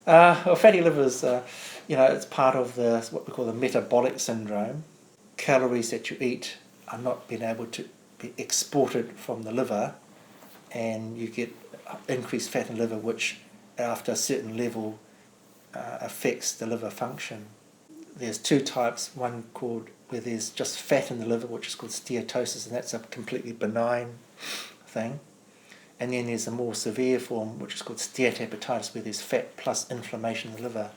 Well, fatty liver is, it's part of what we call the metabolic syndrome. Calories that you eat are not being able to be exported from the liver, and you get increased fat in the liver, which after a certain level affects the liver function. There's two types, one called where there's just fat in the liver, which is called steatosis, and that's a completely benign thing. And then there's a more severe form, which is called steatohepatitis, where there's fat plus inflammation in the liver.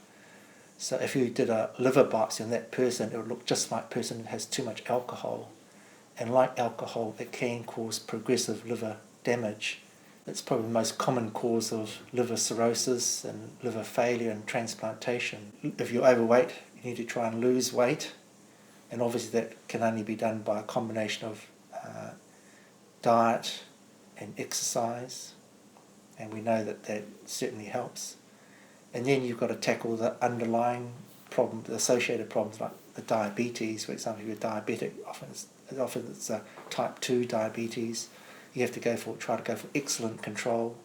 So if you did a liver biopsy on that person, it would look just like a person that has too much alcohol. And like alcohol, it can cause progressive liver damage. It's probably the most common cause of liver cirrhosis and liver failure and transplantation. If you're overweight, you need to try and lose weight. And obviously that can only be done by a combination of diet and exercise. And we know that that certainly helps. And then you've got to tackle the underlying problems, the associated problems like the diabetes. For example, if you're diabetic, often it's a type 2 diabetes. You have to try to go for excellent control.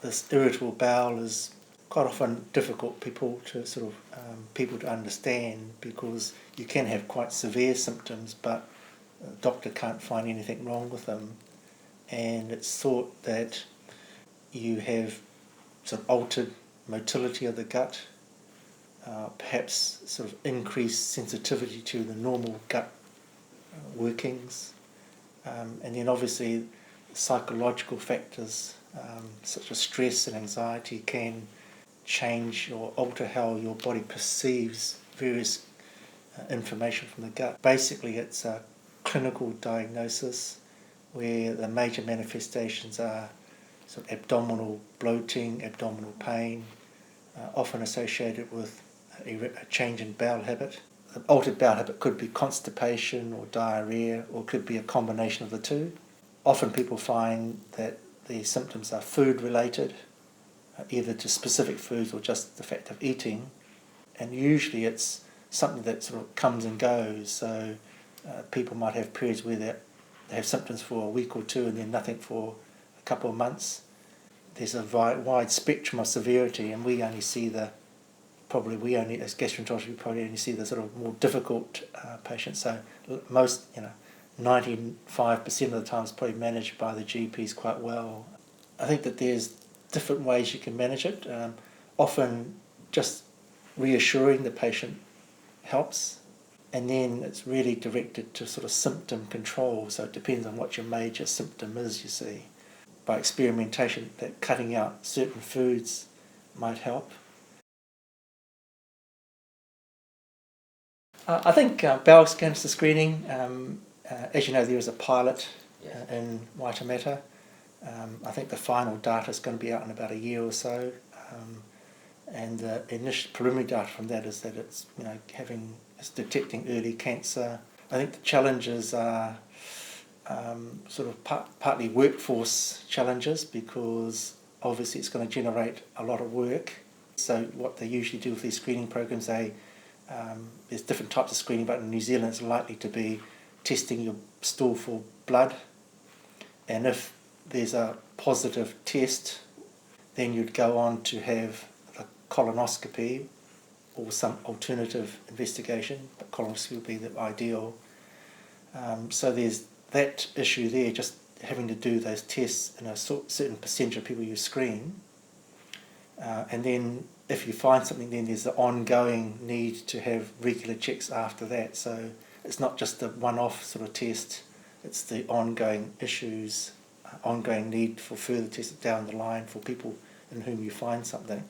This irritable bowel is quite often difficult people to understand, because you can have quite severe symptoms, but the doctor can't find anything wrong with them, and it's thought that you have sort of altered motility of the gut, perhaps sort of increased sensitivity to the normal gut workings, and then obviously psychological factors such as stress and anxiety can change or alter how your body perceives various information from the gut. Basically, it's a clinical diagnosis where the major manifestations are sort of abdominal bloating, abdominal pain, often associated with a change in bowel habit. The altered bowel habit could be constipation or diarrhea, or could be a combination of the two. Often people find that the symptoms are food related, either to specific foods or just the fact of eating, and usually it's something that sort of comes and goes. So people might have periods where they have symptoms for a week or two and then nothing for a couple of months. There's a wide spectrum of severity, and as gastroenterologists, we probably only see the sort of more difficult patients. So most, 95% of the time is probably managed by the GPs quite well. I think that there's different ways you can manage it. Often just reassuring the patient helps, and then it's really directed to sort of symptom control, so it depends on what your major symptom is, you see. By experimentation, that cutting out certain foods might help. I think bowel cancer screening, as you know, there is a pilot in Waitemata. I think the final data is going to be out in about a year or so, and the initial preliminary data from that is that it's detecting early cancer. I think the challenges are sort of partly workforce challenges, because obviously it's going to generate a lot of work. So what they usually do with these screening programs, there's different types of screening, but in New Zealand it's likely to be testing your stool for blood, and if there's a positive test, then you'd go on to have a colonoscopy or some alternative investigation, but colonoscopy would be the ideal. So there's that issue there, just having to do those tests in a certain percentage of people you screen. And then if you find something, then there's the ongoing need to have regular checks after that. So it's not just a one-off sort of test, it's the ongoing issues, ongoing need for further tests down the line for people in whom you find something.